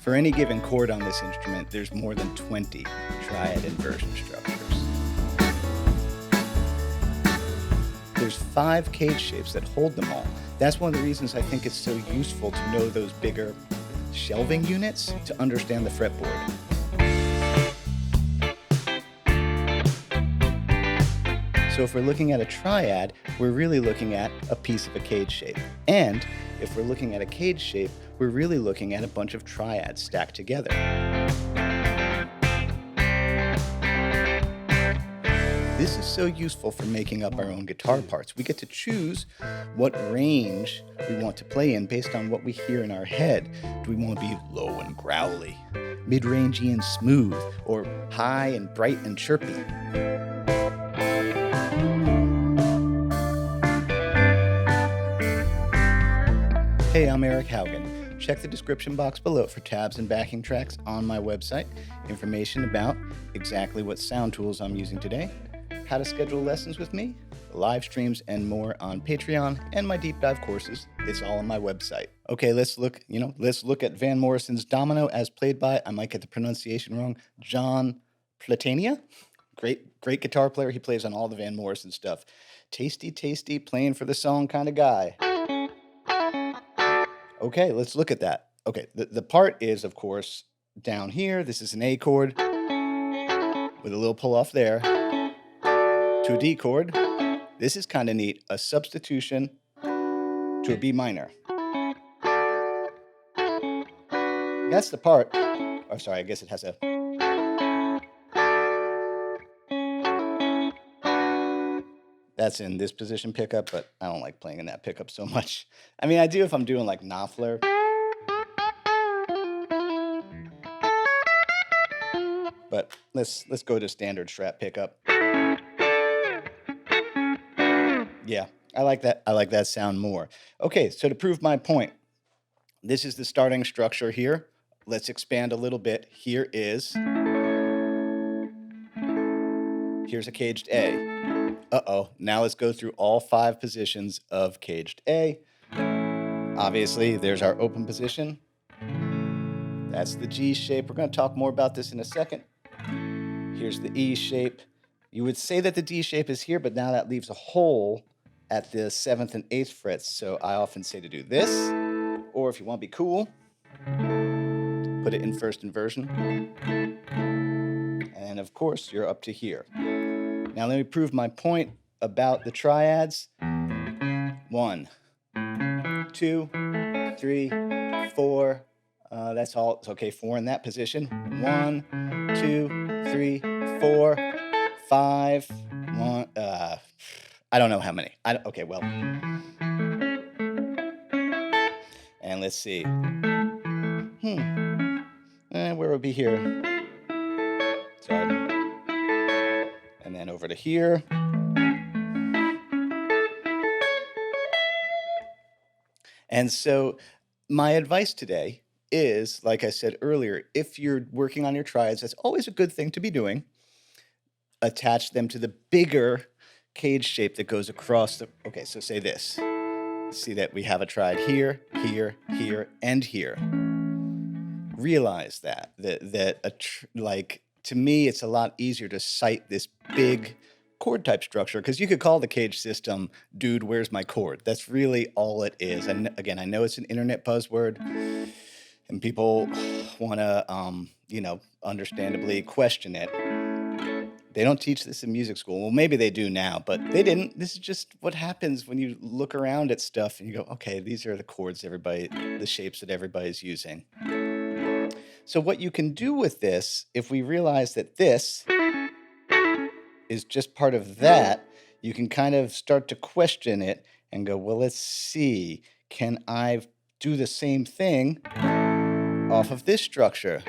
For any given chord on this instrument, there's more than 20 triad inversion structures. There's 5 cage shapes that hold them all. That's one of the reasons I think it's so useful to know those bigger shelving units to understand the fretboard. So if we're looking at a triad, we're really looking at a piece of a cage shape. And if we're looking at a cage shape, we're really looking at a bunch of triads stacked together. This is so useful for making up our own guitar parts. We get to choose what range we want to play in based on what we hear in our head. Do we want to be low and growly, mid-rangey and smooth, or high and bright and chirpy? Hey, I'm Eric Haugen. Check the description box below for tabs and backing tracks on my website, information about exactly what sound tools I'm using today, how to schedule lessons with me, live streams, and more on Patreon, and my deep dive courses. It's all on my website. Okay, let's look at Van Morrison's Domino as played by, I might get the pronunciation wrong, John Platania. Great guitar player. He plays on all the Van Morrison stuff. Tasty, playing for the song kind of guy. Okay, let's look at that. Okay, the part is, of course, down here. This is an A chord with a little pull off there to a D chord. This is kind of neat. A substitution to a B minor. That's the part. Oh, sorry, I guess it has a... That's in this position pickup, but I don't like playing in that pickup so much. I mean, I do if I'm doing like Knopfler. But let's go to standard Strat pickup. Yeah, I like that. I like that sound more. Okay, so to prove my point, this is the starting structure here. Let's expand a little bit. Here's a caged A. Uh-oh, now let's go through all 5 positions of caged A. Obviously, there's our open position. That's the G shape. We're going to talk more about this in a second. Here's the E shape. You would say that the D shape is here, but now that leaves a hole at the 7th and 8th frets. So I often say to do this, or if you want to be cool, put it in first inversion. And of course, you're up to here. Now let me prove my point about the triads. 1, 2, 3, 4. That's all. It's okay. 4 in that position. 1, 2, 3, 4, 5. 1. I don't know how many. Okay, well. And let's see. Where would be here? Sorry. And then over to here. And so my advice today is, like I said earlier, if you're working on your triads, that's always a good thing to be doing. Attach them to the bigger cage shape that goes across the... Okay, so say this. See that we have a triad here, here, here, and here. Realize that to me, it's a lot easier to cite this big chord type structure, because you could call the cage system, dude, where's my chord? That's really all it is. And again, I know it's an internet buzzword, and people want to, understandably question it. They don't teach this in music school. Well, maybe they do now, but they didn't. This is just what happens when you look around at stuff and you go, okay, these are the chords the shapes that everybody's using. So what you can do with this, if we realize that this is just part of that, you can kind of start to question it and go, well, let's see, can I do the same thing off of this structure?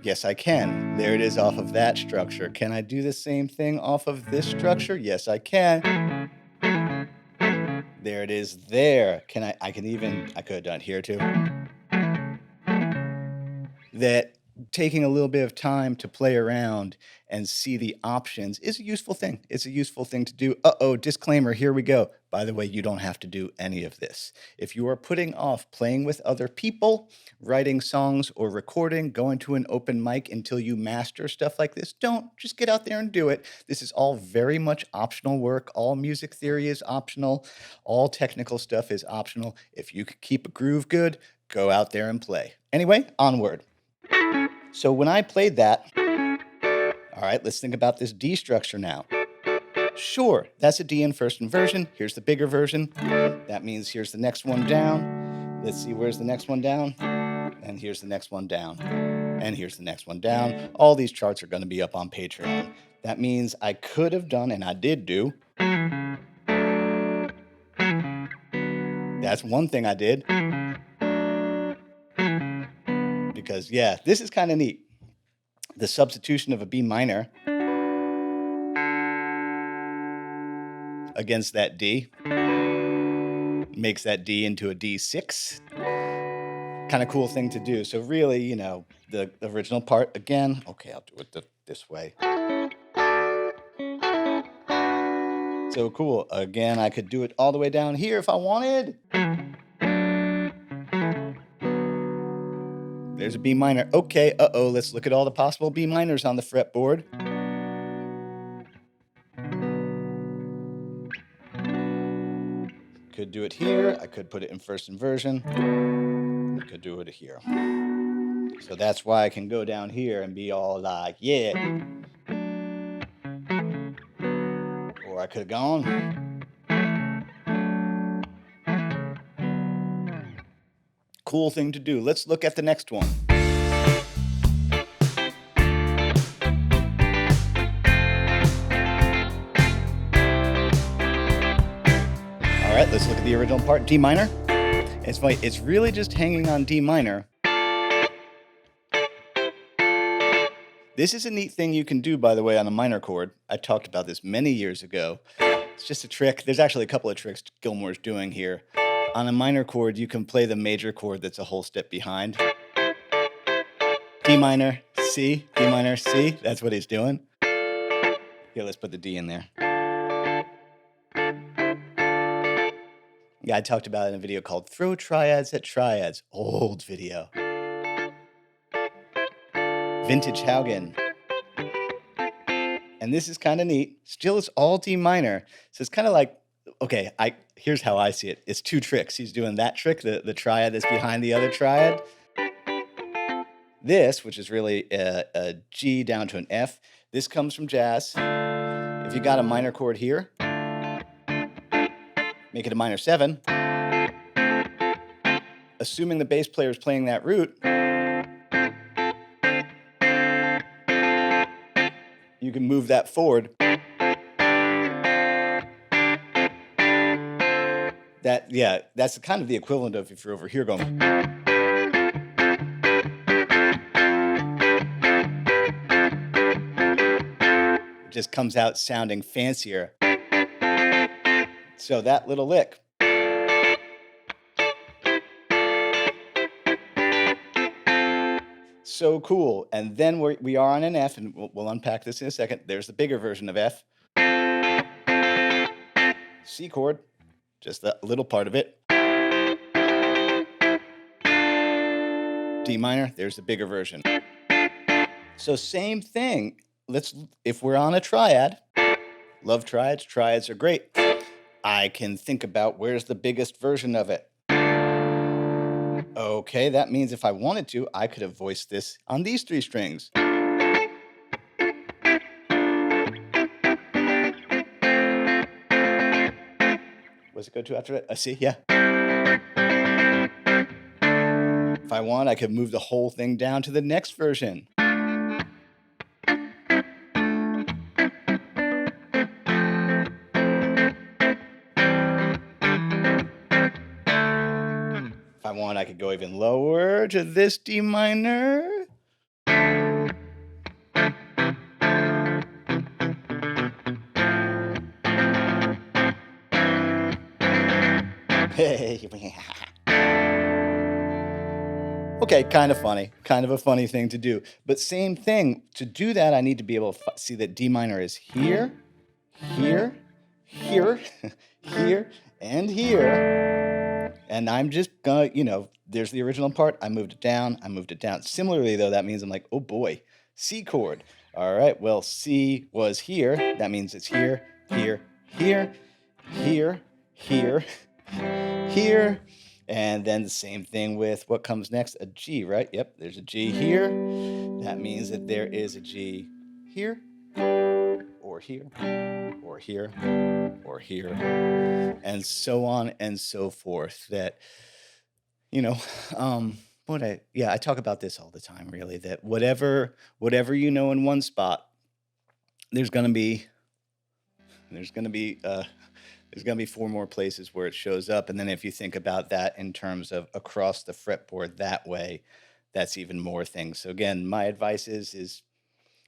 Yes, I can. There it is off of that structure. Can I do the same thing off of this structure? Yes, I can. There it is there. I could have done it here too. That taking a little bit of time to play around and see the options is a useful thing. It's a useful thing to do. Uh-oh, disclaimer, here we go. By the way, you don't have to do any of this. If you are putting off playing with other people, writing songs or recording, going to an open mic until you master stuff like this, don't. Just get out there and do it. This is all very much optional work. All music theory is optional. All technical stuff is optional. If you could keep a groove good, go out there and play. Anyway, onward. So when I played that, all right, let's think about this D structure now. Sure, that's a D in first inversion. Here's the bigger version. That means here's the next one down. Let's see, where's the next one down? And here's the next one down. And here's the next one down. All these charts are going to be up on Patreon. That means I could have done, and I did do. That's one thing I did. Because, yeah, this is kind of neat. The substitution of a B minor against that D makes that D into a D6. Kind of cool thing to do. So really, you know, the original part again. Okay, I'll do it this way. So cool. Again, I could do it all the way down here if I wanted. There's a B minor. Okay, uh-oh, let's look at all the possible B minors on the fretboard. Could do it here. I could put it in first inversion. I could do it here. So that's why I can go down here and be all like, yeah. Or I could have gone. Cool thing to do. Let's look at the next one. All right, let's look at the original part, D minor. It's funny, it's really just hanging on D minor. This is a neat thing you can do, by the way, on a minor chord. I talked about this many years ago. It's just a trick. There's actually a couple of tricks Gilmore's doing here. On a minor chord, you can play the major chord that's a whole step behind. D minor, C, D minor, C. That's what he's doing. Here, let's put the D in there. Yeah, I talked about it in a video called Throw Triads at Triads. Old video. Vintage Haugen. And this is kind of neat. Still, it's all D minor. So it's kind of like, okay, here's how I see it. It's two tricks. He's doing that trick, the triad that's behind the other triad. This, which is really a G down to an F, this comes from jazz. If you got a minor chord here, make it a minor 7. Assuming the bass player is playing that root, you can move that forward. That's kind of the equivalent of if you're over here going. It just comes out sounding fancier. So that little lick. So cool. And then we are on an F, and we'll unpack this in a second. There's the bigger version of F. C chord, just that little part of it. D minor, there's the bigger version. So same thing. If we're on a triad, love triads, triads are great. I can think about where's the biggest version of it. Okay, that means if I wanted to, I could have voiced this on these 3 strings. What's it go to after that? I see, yeah. If I want, I could move the whole thing down to the next version. If I want, I could go even lower to this D minor. Okay, kind of funny, kind of a funny thing to do. But same thing, to do that, I need to be able to see that D minor is here, here, here, here, and here. And I'm just gonna, there's the original part. I moved it down. I moved it down. Similarly, though, that means I'm like, oh boy, C chord. All right, well, C was here. That means it's here, here, here, here, here, here. And then the same thing with what comes next, a G, right? Yep, there's a G here. That means that there is a G here, or here, or here, or here, and so on and so forth. That, you know, I talk about this all the time, really, that whatever in one spot, there's gonna be there's gonna be four more places where it shows up. And then if you think about that in terms of across the fretboard that way, that's even more things. So again, my advice is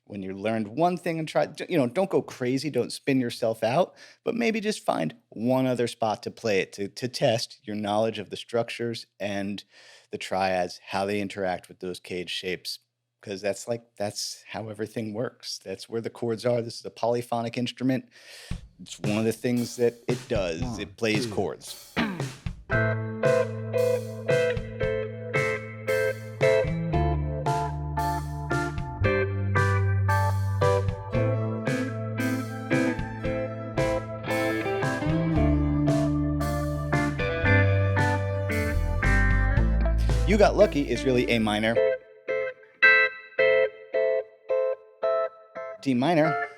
when you learned one thing and try, don't go crazy, don't spin yourself out, but maybe just find one other spot to play it, to test your knowledge of the structures and the triads, how they interact with those cage shapes. Because that's how everything works. That's where the chords are. This is a polyphonic instrument. It's one of the things that it does. It plays chords. You Got Lucky is really A minor, D minor,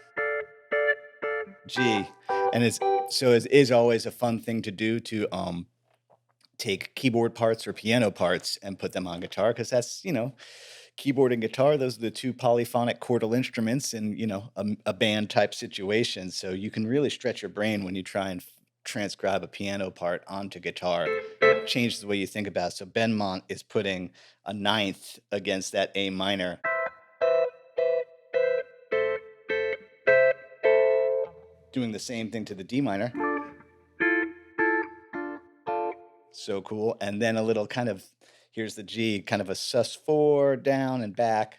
G, and it is always a fun thing to do to take keyboard parts or piano parts and put them on guitar, because that's, keyboard and guitar, those are the two polyphonic chordal instruments in, a band type situation. So you can really stretch your brain when you try and transcribe a piano part onto guitar. Changes the way you think about it. So Benmont is putting a ninth against that A minor. Doing the same thing to the D minor. So cool. And then a little kind of, here's the G, kind of a sus4 down and back.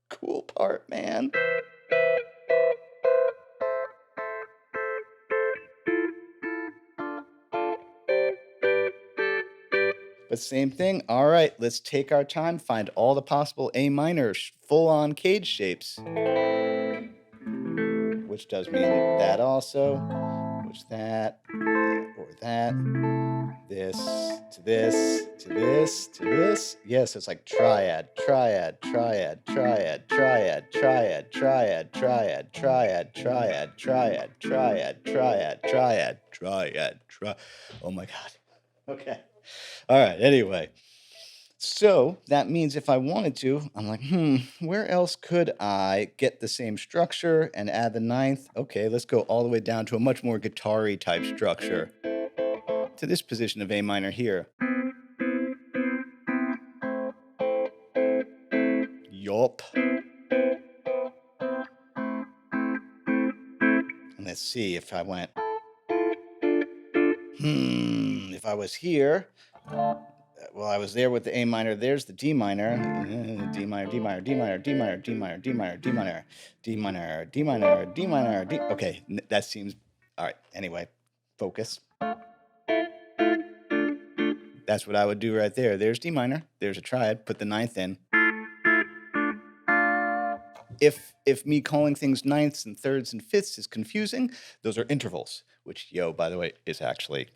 Cool part, man. But same thing. All right, let's take our time, find all the possible A minor full-on cage shapes. Which does mean that also, which that, or that, this, to this, to this, to this. Yes, it's like triad, triad, triad, triad, triad, triad, triad, triad, triad, triad, triad, triad, triad, triad, triad, triad. Oh my God. Okay. All right, anyway. So that means if I wanted to, I'm like, where else could I get the same structure and add the ninth? Okay, let's go all the way down to a much more guitar-y type structure. To this position of A minor here. Yup. And let's see if I went, if I was here, well, I was there with the A minor. There's the D minor. D minor, D minor, D minor, D minor, D minor, D minor, D minor, D minor, D minor, D minor, D. Okay, that seems all right. Anyway, focus. That's what I would do right there. There's D minor. There's a triad. Put the ninth in. If me calling things ninths and thirds and fifths is confusing, those are intervals. Which, by the way, is actually.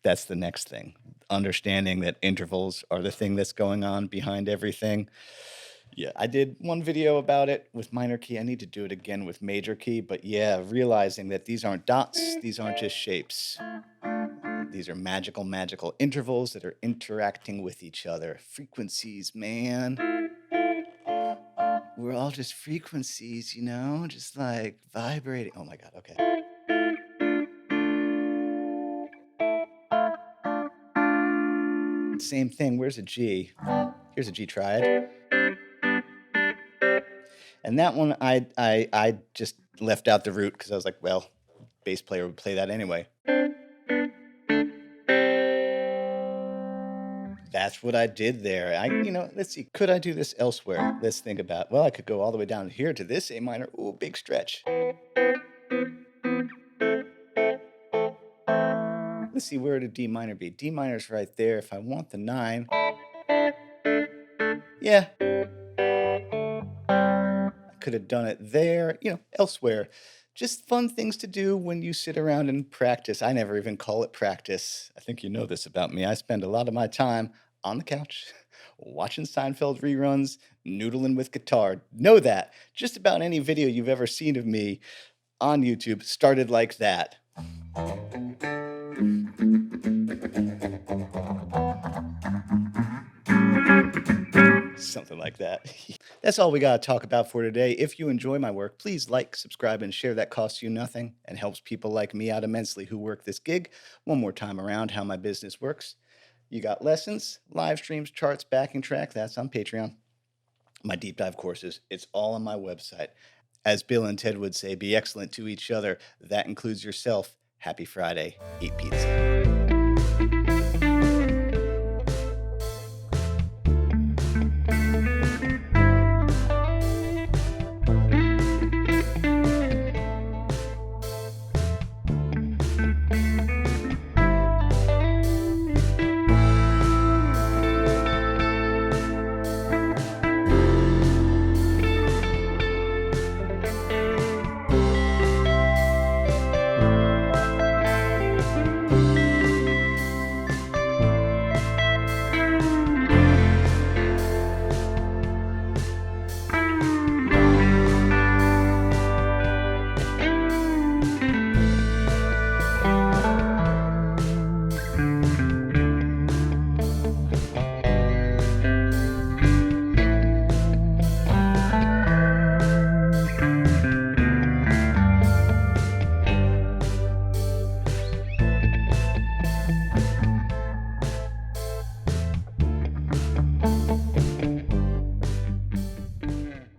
That's the next thing. Understanding that intervals are the thing that's going on behind everything. Yeah, I did one video about it with minor key. I need to do it again with major key. But yeah, realizing that these aren't dots. These aren't just shapes. These are magical, magical intervals that are interacting with each other. Frequencies, man. We're all just frequencies, just like vibrating. Oh my God, okay. Same thing. Where's a G? Here's a G triad. And that one, I just left out the root because I was like, well, bass player would play that anyway. That's what I did there. Let's see, could I do this elsewhere? Let's think about, well, I could go all the way down here to this A minor. Ooh, big stretch. Let's see, where would D minor be? D minor's right there. If I want the 9, yeah, I could have done it there, elsewhere. Just fun things to do when you sit around and practice. I never even call it practice. I think you know this about me. I spend a lot of my time on the couch, watching Seinfeld reruns, noodling with guitar. Know that. Just about any video you've ever seen of me on YouTube started like that. Something like that. That's all we got to talk about for today. If you enjoy my work, please like, subscribe, and share. That costs you nothing and helps people like me out immensely who work this gig. One more time around how my business works. You got lessons, live streams, charts, backing track. That's on Patreon. My deep dive courses, it's all on my website. As Bill and Ted would say, be excellent to each other. That includes yourself. Happy Friday. Eat pizza.